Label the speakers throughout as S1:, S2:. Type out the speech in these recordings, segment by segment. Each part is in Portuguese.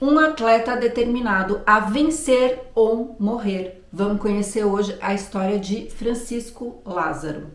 S1: Um atleta determinado a vencer ou morrer. Vamos conhecer hoje a história de Francisco Lázaro.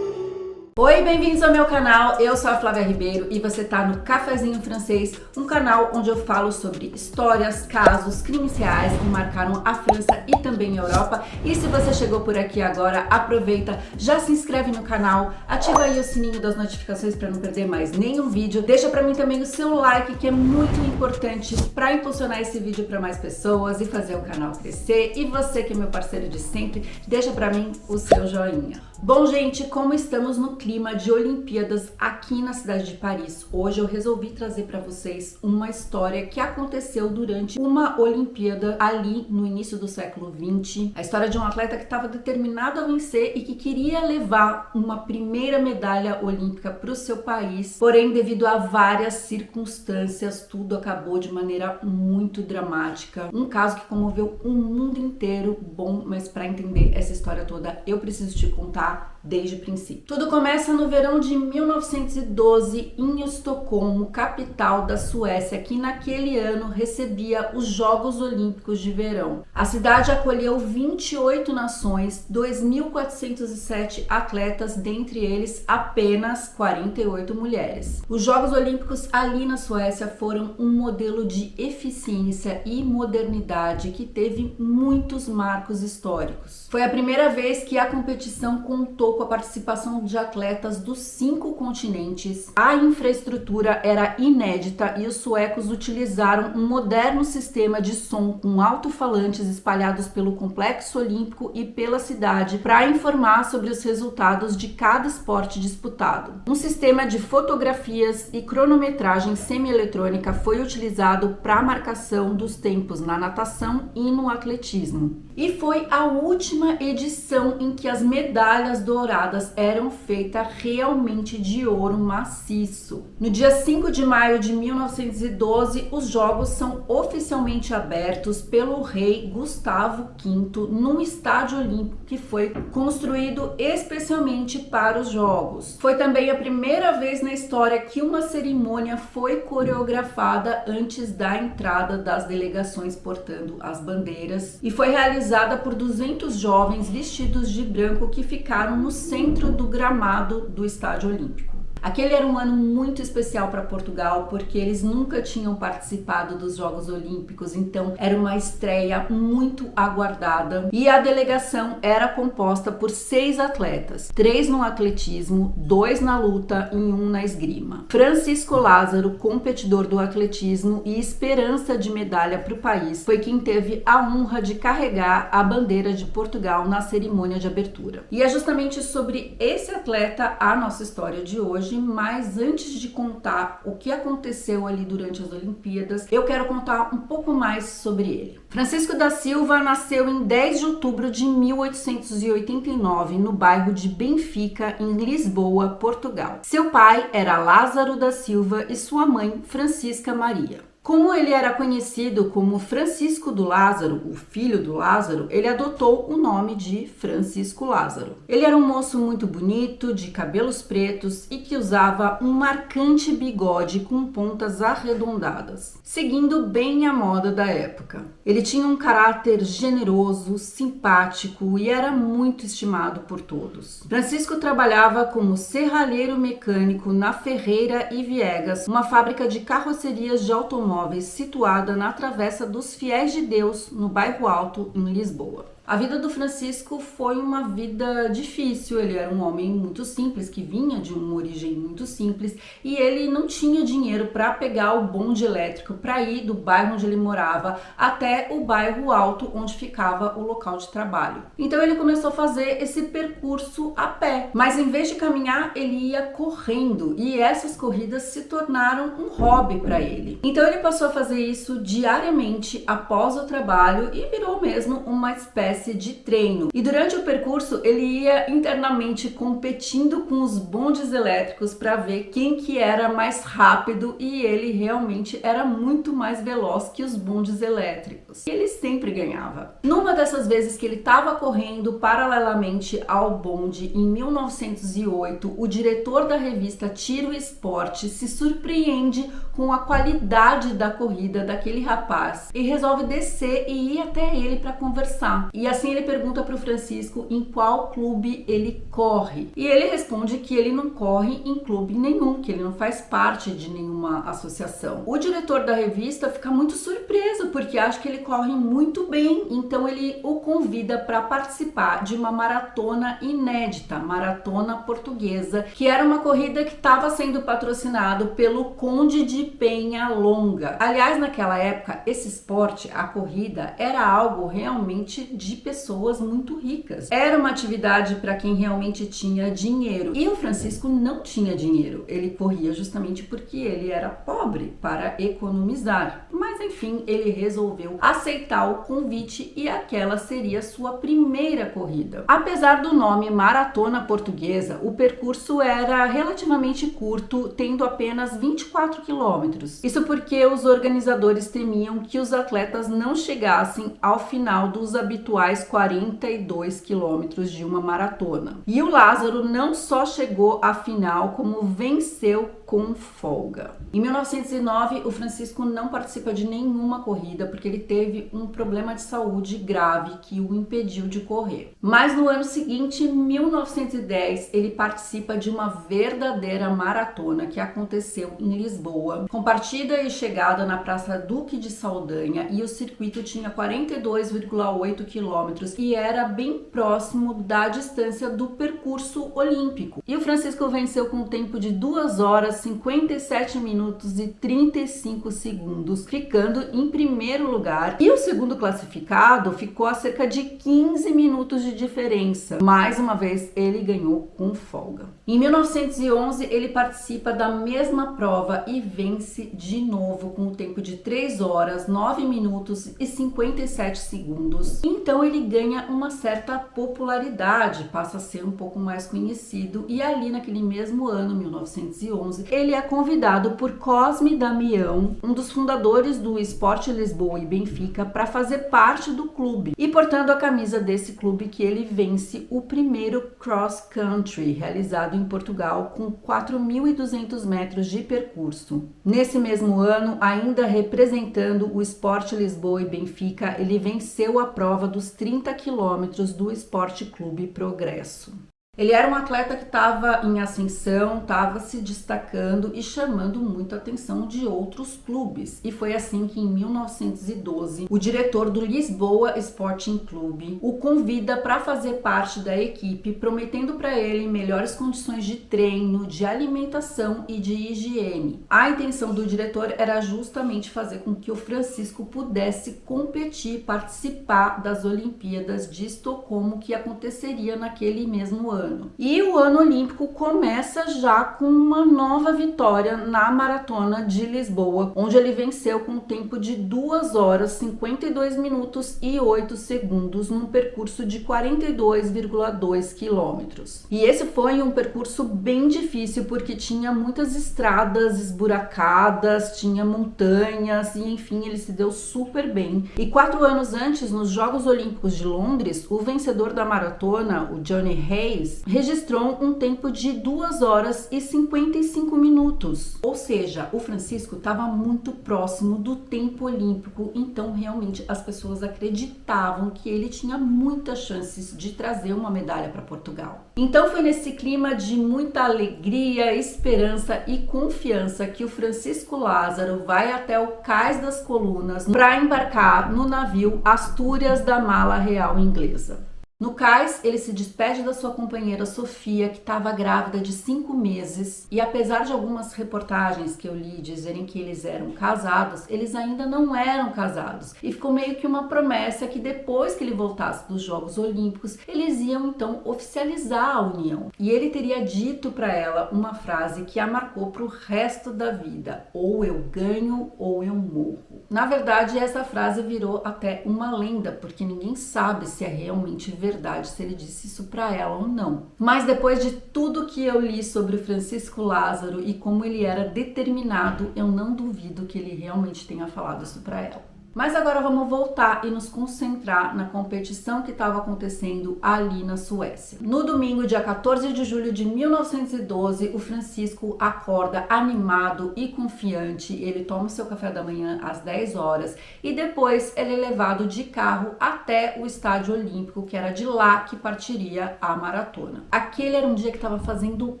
S1: Oi, bem-vindos ao meu canal, eu sou a Flávia Ribeiro e você tá no Cafezinho Francês, um canal onde eu falo sobre histórias, casos, crimes reais que marcaram a França e também a Europa. E se você chegou por aqui agora, aproveita, já se inscreve no canal, ativa aí o sininho das notificações para não perder mais nenhum vídeo. Deixa para mim também o seu like, que é muito importante para impulsionar esse vídeo para mais pessoas e fazer o canal crescer. E você que é meu parceiro de sempre, deixa para mim o seu joinha. Bom, gente, como estamos no clima de Olimpíadas aqui na cidade de Paris, hoje eu resolvi trazer para vocês uma história que aconteceu durante uma Olimpíada ali no início do século XX. A história de um atleta que estava determinado a vencer e que queria levar uma primeira medalha olímpica para o seu país, porém, devido a várias circunstâncias, tudo acabou de maneira muito dramática. Um caso que comoveu o mundo inteiro. Bom, mas para entender essa história toda, eu preciso te contar desde o princípio. Tudo começa no verão de 1912 em Estocolmo, capital da Suécia, que naquele ano recebia os Jogos Olímpicos de Verão. A cidade acolheu 28 nações, 2.407 atletas, dentre eles apenas 48 mulheres. Os Jogos Olímpicos ali na Suécia foram um modelo de eficiência e modernidade que teve muitos marcos históricos. Foi a primeira vez que a competição contou com a participação de atletas dos 5 continentes. A infraestrutura era inédita e os suecos utilizaram um moderno sistema de som com alto-falantes espalhados pelo complexo olímpico e pela cidade para informar sobre os resultados de cada esporte disputado. Um sistema de fotografias e cronometragem semi-eletrônica foi utilizado para a marcação dos tempos na natação e no atletismo. E foi a última edição em que as medalhas douradas eram feitas realmente de ouro maciço. No dia 5 de maio de 1912, os jogos são oficialmente abertos pelo rei Gustavo V num estádio olímpico que foi construído especialmente para os jogos. Foi também a primeira vez na história que uma cerimônia foi coreografada antes da entrada das delegações portando as bandeiras e foi realizada por 200 jovens vestidos de branco que ficaram no centro do gramado do Estádio Olímpico. Aquele era um ano muito especial para Portugal, porque eles nunca tinham participado dos Jogos Olímpicos, então era uma estreia muito aguardada. E a delegação era composta por 6 atletas, 3 no atletismo, 2 na luta e 1 na esgrima. Francisco Lázaro, competidor do atletismo e esperança de medalha para o país, foi quem teve a honra de carregar a bandeira de Portugal na cerimônia de abertura. E é justamente sobre esse atleta a nossa história de hoje. Mas antes de contar o que aconteceu ali durante as Olimpíadas, eu quero contar um pouco mais sobre ele. Francisco da Silva nasceu em 10 de outubro de 1889 no bairro de Benfica, em Lisboa, Portugal. Seu pai era Lázaro da Silva e sua mãe, Francisca Maria. Como ele era conhecido como Francisco do Lázaro, o filho do Lázaro, ele adotou o nome de Francisco Lázaro. Ele era um moço muito bonito, de cabelos pretos e que usava um marcante bigode com pontas arredondadas, seguindo bem a moda da época. Ele tinha um caráter generoso, simpático e era muito estimado por todos. Francisco trabalhava como serralheiro mecânico na Ferreira e Viegas, uma fábrica de carrocerias de automóveis situada na Travessa dos Fiéis de Deus, no Bairro Alto, em Lisboa. A vida do Francisco foi uma vida difícil. Ele era um homem muito simples, que vinha de uma origem muito simples, e ele não tinha dinheiro para pegar o bonde elétrico para ir do bairro onde ele morava até o Bairro Alto, onde ficava o local de trabalho. Então ele começou a fazer esse percurso a pé, mas em vez de caminhar, ele ia correndo, e essas corridas se tornaram um hobby para ele. Então ele passou a fazer isso diariamente após o trabalho e virou mesmo uma espécie espécie de treino. E durante o percurso ele ia internamente competindo com os bondes elétricos para ver quem que era mais rápido, e ele realmente era muito mais veloz que os bondes elétricos. E ele sempre ganhava. Numa dessas vezes que ele estava correndo paralelamente ao bonde, em 1908, o diretor da revista Tiro e Esporte se surpreende com a qualidade da corrida daquele rapaz e resolve descer e ir até ele para conversar. E assim ele pergunta para o Francisco em qual clube ele corre. E ele responde que ele não corre em clube nenhum, que ele não faz parte de nenhuma associação. O diretor da revista fica muito surpreso porque acha que ele corre muito bem, então ele o convida para participar de uma maratona inédita, maratona portuguesa, que era uma corrida que estava sendo patrocinado pelo Conde de Penhalonga. Aliás, naquela época, esse esporte, a corrida, era algo realmente de pessoas muito ricas. Era uma atividade para quem realmente tinha dinheiro. E o Francisco não tinha dinheiro. Ele corria justamente porque ele era pobre, para economizar. Mas enfim, ele resolveu aceitar o convite e aquela seria sua primeira corrida. Apesar do nome Maratona Portuguesa, o percurso era relativamente curto, tendo apenas 24 quilômetros. Isso porque os organizadores temiam que os atletas não chegassem ao final dos habituais 42 quilômetros de uma maratona. E o Lázaro não só chegou à final, como venceu com folga. Em 1909, o Francisco não participa de nenhuma corrida porque ele teve um problema de saúde grave que o impediu de correr. Mas no ano seguinte, em 1910, ele participa de uma verdadeira maratona que aconteceu em Lisboa, com partida e chegada na Praça Duque de Saldanha, e o circuito tinha 42,8 quilômetros e era bem próximo da distância do percurso olímpico. E o Francisco venceu com um tempo de 2 horas, 57 minutos e 35 segundos, ficando em primeiro lugar. E o segundo classificado ficou a cerca de 15 minutos de diferença. Mais uma vez, ele ganhou com folga. Em 1911, ele participa da mesma prova e vence de novo com o tempo de 3 horas, 9 minutos e 57 segundos. Então ele ganha uma certa popularidade, passa a ser um pouco mais conhecido, e ali naquele mesmo ano, 1911, ele é convidado por Cosme Damião, um dos fundadores do Sport Lisboa e Benfica, para fazer parte do clube, e portando a camisa desse clube que ele vence o primeiro cross country realizado em Portugal com 4.200 metros de percurso. Nesse mesmo ano, ainda representando o Sport Lisboa e Benfica, ele venceu a prova dos 30 quilômetros do Esporte Clube Progresso. Ele era um atleta que estava em ascensão, estava se destacando e chamando muito a atenção de outros clubes. E foi assim que em 1912, o diretor do Lisboa Sporting Clube o convida para fazer parte da equipe, prometendo para ele melhores condições de treino, de alimentação e de higiene. A intenção do diretor era justamente fazer com que o Francisco pudesse competir, participar das Olimpíadas de Estocolmo, que aconteceria naquele mesmo ano. E o ano olímpico começa já com uma nova vitória na Maratona de Lisboa, onde ele venceu com um tempo de 2 horas, 52 minutos e 8 segundos, num percurso de 42,2 quilômetros. E esse foi um percurso bem difícil, porque tinha muitas estradas esburacadas, tinha montanhas, e enfim, ele se deu super bem. E 4 anos antes, nos Jogos Olímpicos de Londres, o vencedor da maratona, o Johnny Hayes, registrou um tempo de 2 horas e 55 minutos. Ou seja, o Francisco estava muito próximo do tempo olímpico, então realmente as pessoas acreditavam que ele tinha muitas chances de trazer uma medalha para Portugal. Então foi nesse clima de muita alegria, esperança e confiança que o Francisco Lázaro vai até o Cais das Colunas para embarcar no navio Astúrias da Mala Real Inglesa. No cais, ele se despede da sua companheira Sofia, que estava grávida de 5 meses, e apesar de algumas reportagens que eu li dizerem que eles eram casados, eles ainda não eram casados. E ficou meio que uma promessa que depois que ele voltasse dos Jogos Olímpicos, eles iam então oficializar a união. E ele teria dito para ela uma frase que a marcou para o resto da vida: ou eu ganho ou eu morro. Na verdade, essa frase virou até uma lenda, porque ninguém sabe se é realmente verdade, se ele disse isso para ela ou não. Mas depois de tudo que eu li sobre o Francisco Lázaro e como ele era determinado, eu não duvido que ele realmente tenha falado isso para ela. Mas agora vamos voltar e nos concentrar na competição que estava acontecendo ali na Suécia. No domingo, dia 14 de julho de 1912, o Francisco acorda animado e confiante. Ele toma seu café da manhã às 10 horas e depois ele é levado de carro até o Estádio Olímpico, que era de lá que partiria a maratona. Aquele era um dia que estava fazendo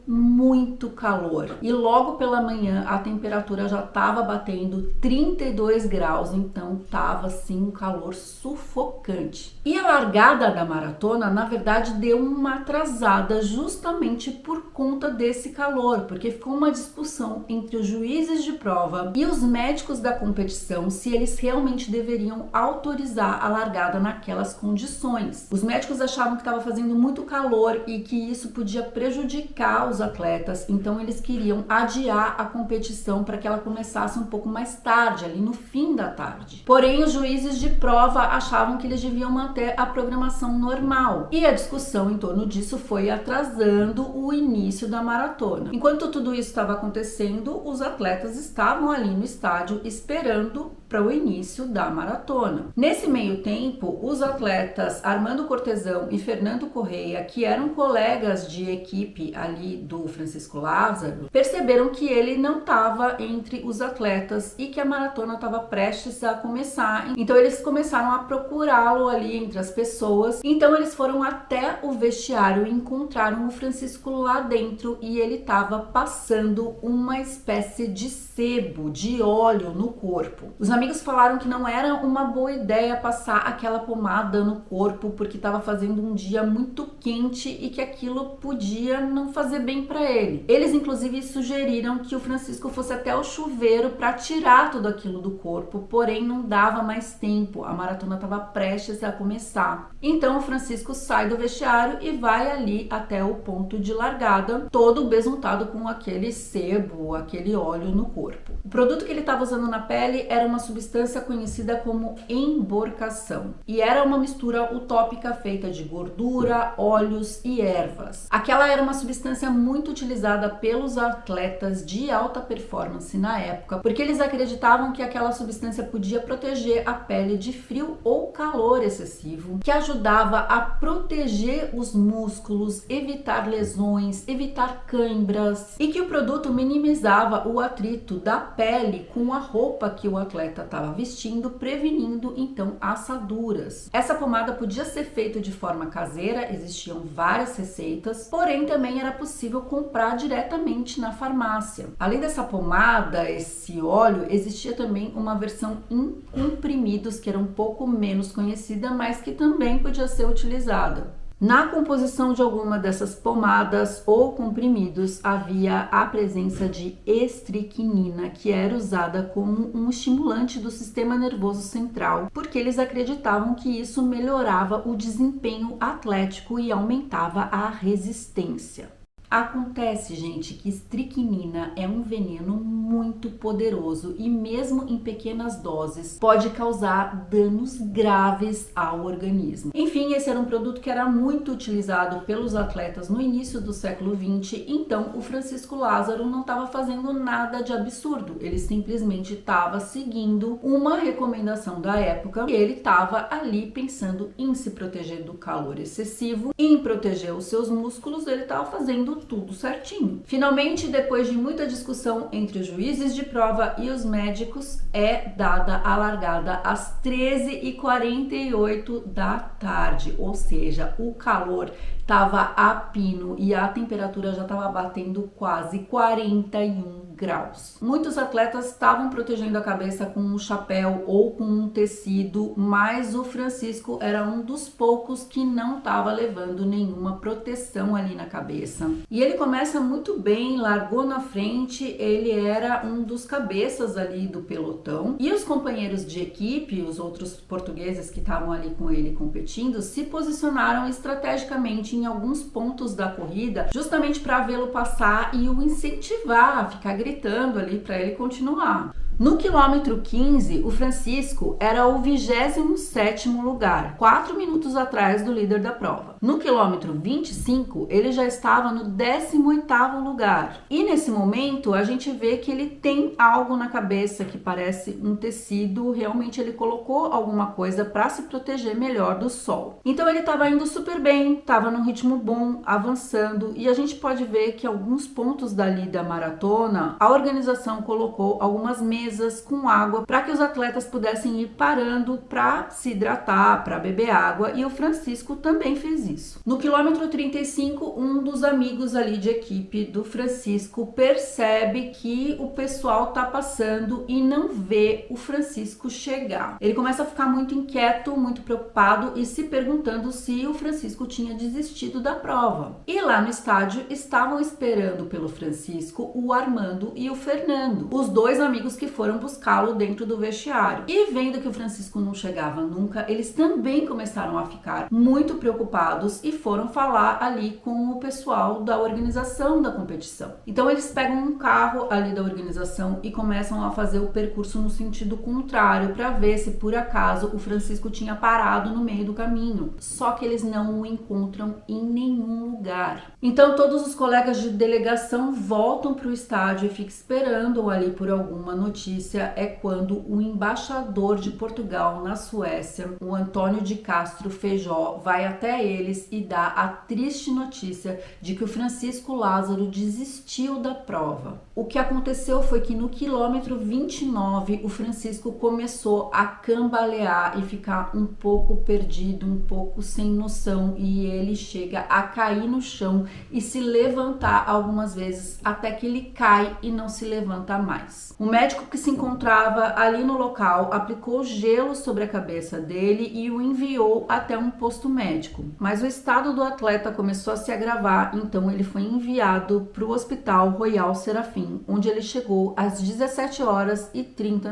S1: muito calor e logo pela manhã a temperatura já estava batendo 32 graus, então tava assim um calor sufocante. E a largada da maratona, na verdade, deu uma atrasada justamente por conta desse calor, porque ficou uma discussão entre os juízes de prova e os médicos da competição se eles realmente deveriam autorizar a largada naquelas condições. Os médicos achavam que estava fazendo muito calor e que isso podia prejudicar os atletas, então eles queriam adiar a competição para que ela começasse um pouco mais tarde, ali no fim da tarde. Porém, os juízes de prova achavam que eles deviam manter a programação normal. E a discussão em torno disso foi atrasando o início da maratona. Enquanto tudo isso estava acontecendo, os atletas estavam ali no estádio esperando para o início da maratona. Nesse meio tempo, os atletas Armando Cortesão e Fernando Correia, que eram colegas de equipe ali do Francisco Lázaro, perceberam que ele não estava entre os atletas e que a maratona estava prestes a começar. Então eles começaram a procurá-lo ali entre as pessoas. Então eles foram até o vestiário e encontraram o Francisco lá dentro e ele estava passando uma espécie de sebo, de óleo no corpo. Os amigos falaram que não era uma boa ideia passar aquela pomada no corpo porque estava fazendo um dia muito quente e que aquilo podia não fazer bem para ele. Eles inclusive sugeriram que o Francisco fosse até o chuveiro para tirar tudo aquilo do corpo, porém não dava mais tempo, a maratona estava prestes a começar. Então o Francisco sai do vestiário e vai ali até o ponto de largada, todo besuntado com aquele sebo, aquele óleo no corpo. O produto que ele estava usando na pele era uma substância conhecida como emborcação e era uma mistura utópica feita de gordura, óleos e ervas. Aquela era uma substância muito utilizada pelos atletas de alta performance na época, porque eles acreditavam que aquela substância podia proteger a pele de frio ou calor excessivo, que ajudava a proteger os músculos, evitar lesões, evitar câimbras e que o produto minimizava o atrito da pele com a roupa que o atleta estava vestindo, prevenindo então assaduras. Essa pomada podia ser feita de forma caseira, existiam várias receitas, porém também era possível comprar diretamente na farmácia. Além dessa pomada, esse óleo, existia também uma versão em comprimidos que era um pouco menos conhecida, mas que também podia ser utilizada. Na composição de alguma dessas pomadas ou comprimidos havia a presença de estricnina, que era usada como um estimulante do sistema nervoso central, porque eles acreditavam que isso melhorava o desempenho atlético e aumentava a resistência. Acontece, gente, que estricnina é um veneno muito poderoso e mesmo em pequenas doses pode causar danos graves ao organismo. Enfim, esse era um produto que era muito utilizado pelos atletas no início do século XX, então o Francisco Lázaro não estava fazendo nada de absurdo, ele simplesmente estava seguindo uma recomendação da época e ele estava ali pensando em se proteger do calor excessivo, em proteger os seus músculos, ele estava fazendo tudo certinho. Finalmente, depois de muita discussão entre os juízes de prova e os médicos, é dada a largada às 13h48 da tarde, ou seja, o calor estava a pino e a temperatura já estava batendo quase 41 graus. Muitos atletas estavam protegendo a cabeça com um chapéu ou com um tecido, mas o Francisco era um dos poucos que não estava levando nenhuma proteção ali na cabeça. E ele começa muito bem, largou na frente, ele era um dos cabeças ali do pelotão e os companheiros de equipe, os outros portugueses que estavam ali com ele competindo, se posicionaram estrategicamente em alguns pontos da corrida, justamente para vê-lo passar e o incentivar a ficar gritando ali para ele continuar. No quilômetro 15, o Francisco era o 27º lugar, 4 minutos atrás do líder da prova. No quilômetro 25, ele já estava no 18º lugar. E nesse momento, a gente vê que ele tem algo na cabeça que parece um tecido, realmente ele colocou alguma coisa para se proteger melhor do sol. Então ele estava indo super bem, estava num ritmo bom, avançando, e a gente pode ver que alguns pontos dali da maratona, a organização colocou algumas mesas com água para que os atletas pudessem ir parando para se hidratar, para beber água, e o Francisco também fez isso. No quilômetro 35, um dos amigos ali de equipe do Francisco percebe que o pessoal tá passando e não vê o Francisco chegar. Ele começa a ficar muito inquieto, muito preocupado e se perguntando se o Francisco tinha desistido da prova. E lá no estádio estavam esperando pelo Francisco o Armando e o Fernando, os dois amigos que foram buscá-lo dentro do vestiário. E vendo que o Francisco não chegava nunca, eles também começaram a ficar muito preocupados e foram falar ali com o pessoal da organização da competição. Então eles pegam um carro ali da organização e começam a fazer o percurso no sentido contrário para ver se por acaso o Francisco tinha parado no meio do caminho. Só que eles não o encontram em nenhum lugar. Então todos os colegas de delegação voltam para o estádio e ficam esperando ali por alguma notícia. É quando o embaixador de Portugal na Suécia, o Antônio de Castro Feijó, vai até eles e dá a triste notícia de que o Francisco Lázaro desistiu da prova. O que aconteceu foi que no quilômetro 29 o Francisco começou a cambalear e ficar um pouco perdido, um pouco sem noção, e ele chega a cair no chão e se levantar algumas vezes até que ele cai e não se levanta mais. O médico que se encontrava ali no local aplicou gelo sobre a cabeça dele e o enviou até um posto médico. Mas o estado do atleta começou a se agravar, então ele foi enviado para o Hospital Royal Serafim, onde ele chegou às 17h30.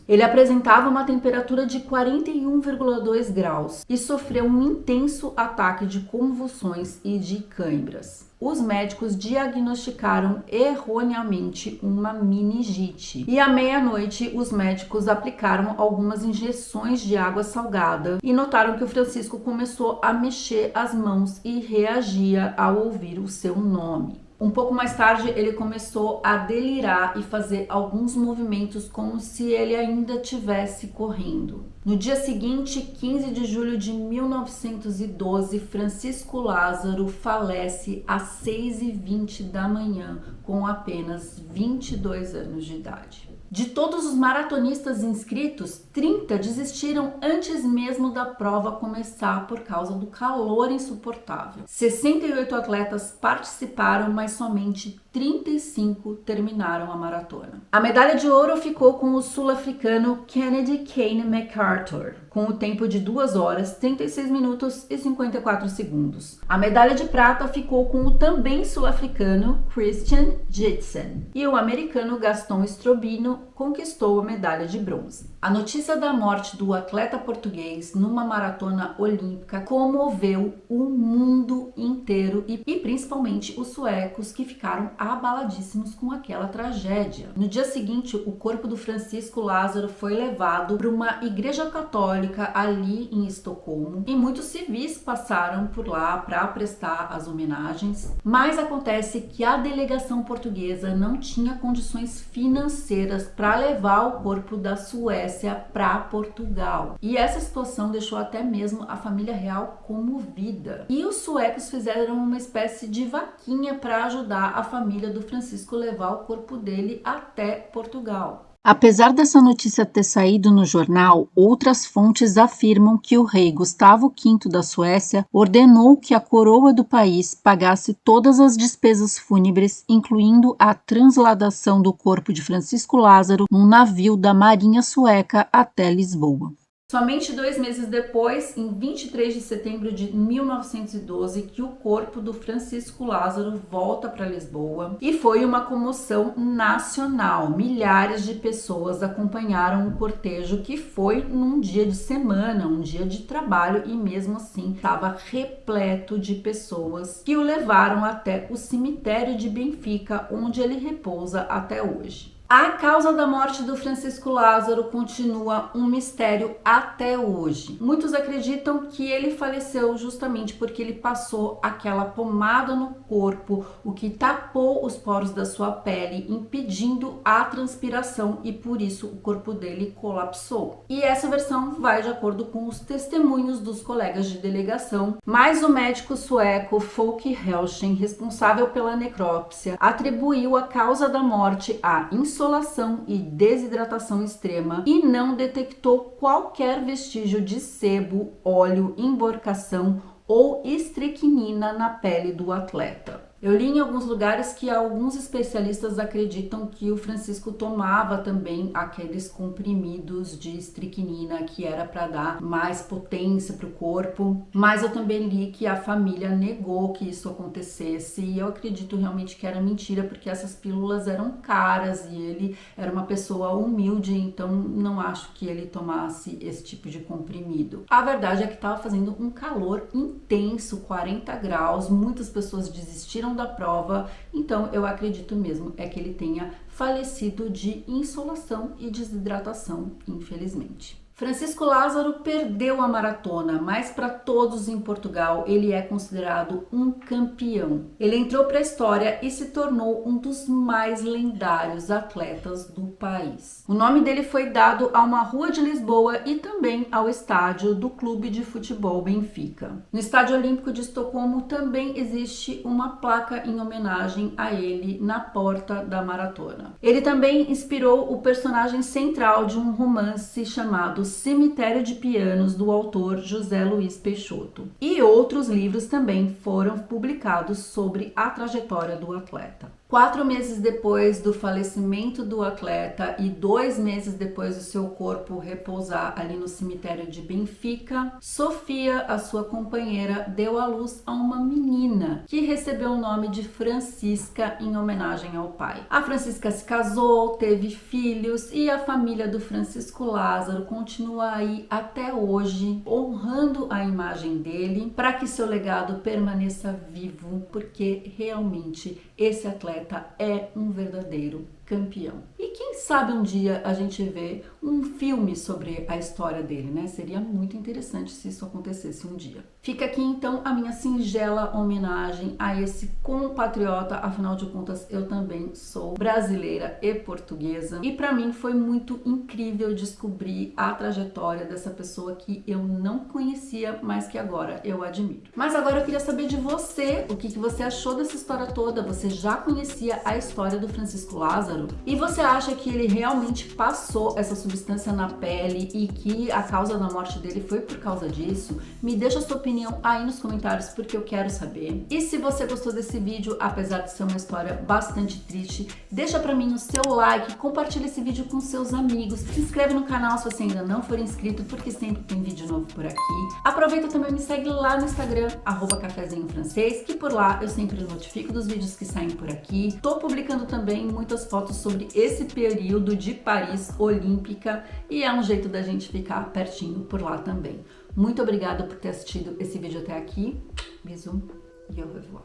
S1: Ele apresentava uma temperatura de 41,2 graus e sofreu um intenso ataque de convulsões e de cãibras. Os médicos diagnosticaram erroneamente uma meningite. E à meia-noite, os médicos aplicaram algumas injeções de água salgada e notaram que o Francisco começou a mexer as mãos e reagia ao ouvir o seu nome. Um pouco mais tarde, ele começou a delirar e fazer alguns movimentos como se ele ainda estivesse correndo. No dia seguinte, 15 de julho de 1912, Francisco Lázaro falece às 6h20 da manhã, com apenas 22 anos de idade. De todos os maratonistas inscritos, 30 desistiram antes mesmo da prova começar por causa do calor insuportável. 68 atletas participaram, mas somente 35 terminaram a maratona. A medalha de ouro ficou com o sul-africano Kennedy Kane MacArthur, com o tempo de 2 horas, 36 minutos e 54 segundos. A medalha de prata ficou com o também sul-africano Christian Jitsen. E o americano Gaston Strobino conquistou a medalha de bronze. A notícia da morte do atleta português numa maratona olímpica comoveu o mundo inteiro e principalmente os suecos, que ficaram abaladíssimos com aquela tragédia. No dia seguinte, o corpo do Francisco Lázaro foi levado para uma igreja católica ali em Estocolmo e muitos civis passaram por lá para prestar as homenagens, mas acontece que a delegação portuguesa não tinha condições financeiras para levar o corpo da Suécia para Portugal. E essa situação deixou até mesmo a família real comovida. E os suecos fizeram uma espécie de vaquinha para ajudar a família do Francisco levar o corpo dele até Portugal.
S2: Apesar dessa notícia ter saído no jornal, outras fontes afirmam que o rei Gustavo V da Suécia ordenou que a coroa do país pagasse todas as despesas fúnebres, incluindo a transladação do corpo de Francisco Lázaro num navio da Marinha Sueca até Lisboa.
S1: Somente 2 meses depois, em 23 de setembro de 1912, que o corpo do Francisco Lázaro volta para Lisboa e foi uma comoção nacional. Milhares de pessoas acompanharam o cortejo, que foi num dia de semana, um dia de trabalho, e mesmo assim estava repleto de pessoas que o levaram até o cemitério de Benfica, onde ele repousa até hoje. A causa da morte do Francisco Lázaro continua um mistério até hoje. Muitos acreditam que ele faleceu justamente porque ele passou aquela pomada no corpo, o que tapou os poros da sua pele, impedindo a transpiração, e por isso o corpo dele colapsou. E essa versão vai de acordo com os testemunhos dos colegas de delegação, mas o médico sueco Folke Helschen, responsável pela necrópsia, atribuiu a causa da morte à insolação e desidratação extrema e não detectou qualquer vestígio de sebo, óleo, emborcação ou estricnina na pele do atleta. Eu li em alguns lugares que alguns especialistas acreditam que o Francisco tomava também aqueles comprimidos de estricnina, que era para dar mais potência para o corpo, mas eu também li que a família negou que isso acontecesse, e eu acredito realmente que era mentira, porque essas pílulas eram caras e ele era uma pessoa humilde, então não acho que ele tomasse esse tipo de comprimido. A verdade é que estava fazendo um calor intenso, 40 graus, muitas pessoas desistiram da prova, então eu acredito mesmo que ele tenha falecido de insolação e desidratação, infelizmente. Francisco Lázaro perdeu a maratona, mas para todos em Portugal ele é considerado um campeão. Ele entrou para a história e se tornou um dos mais lendários atletas do país. O nome dele foi dado a uma rua de Lisboa e também ao estádio do Clube de Futebol Benfica. No Estádio Olímpico de Estocolmo também existe uma placa em homenagem a ele na porta da maratona. Ele também inspirou o personagem central de um romance chamado Cemitério de Pianos, do autor José Luiz Peixoto. E outros livros também foram publicados sobre a trajetória do atleta. 4 meses depois do falecimento do atleta e 2 meses depois do seu corpo repousar ali no cemitério de Benfica, Sofia, a sua companheira, deu à luz a uma menina que recebeu o nome de Francisca em homenagem ao pai. A Francisca se casou, teve filhos e a família do Francisco Lázaro continua aí até hoje, honrando a imagem dele para que seu legado permaneça vivo, porque realmente esse atleta é um verdadeiro campeão. E quem sabe um dia a gente vê um filme sobre a história dele, né? Seria muito interessante se isso acontecesse um dia. Fica aqui então a minha singela homenagem a esse compatriota, afinal de contas eu também sou brasileira e portuguesa, e para mim foi muito incrível descobrir a trajetória dessa pessoa que eu não conhecia, mas que agora eu admiro. Mas agora eu queria saber de você, o que você achou dessa história toda? Você já conhecia a história do Francisco Lázaro? E você acha que ele realmente passou essa substância na pele e que a causa da morte dele foi por causa disso? Me deixa a sua opinião aí nos comentários, porque eu quero saber. E se você gostou desse vídeo, apesar de ser uma história bastante triste, deixa pra mim o seu like, compartilha esse vídeo com seus amigos, se inscreve no canal se você ainda não for inscrito, porque sempre tem vídeo novo por aqui. Aproveita também, me segue lá no Instagram, @cafezinhofrancês, que por lá eu sempre notifico dos vídeos que saem por aqui. Tô publicando também muitas fotos sobre esse período de Paris Olímpica e é um jeito da gente ficar pertinho por lá também. Muito obrigada por ter assistido esse vídeo até aqui. Bisous e au revoir.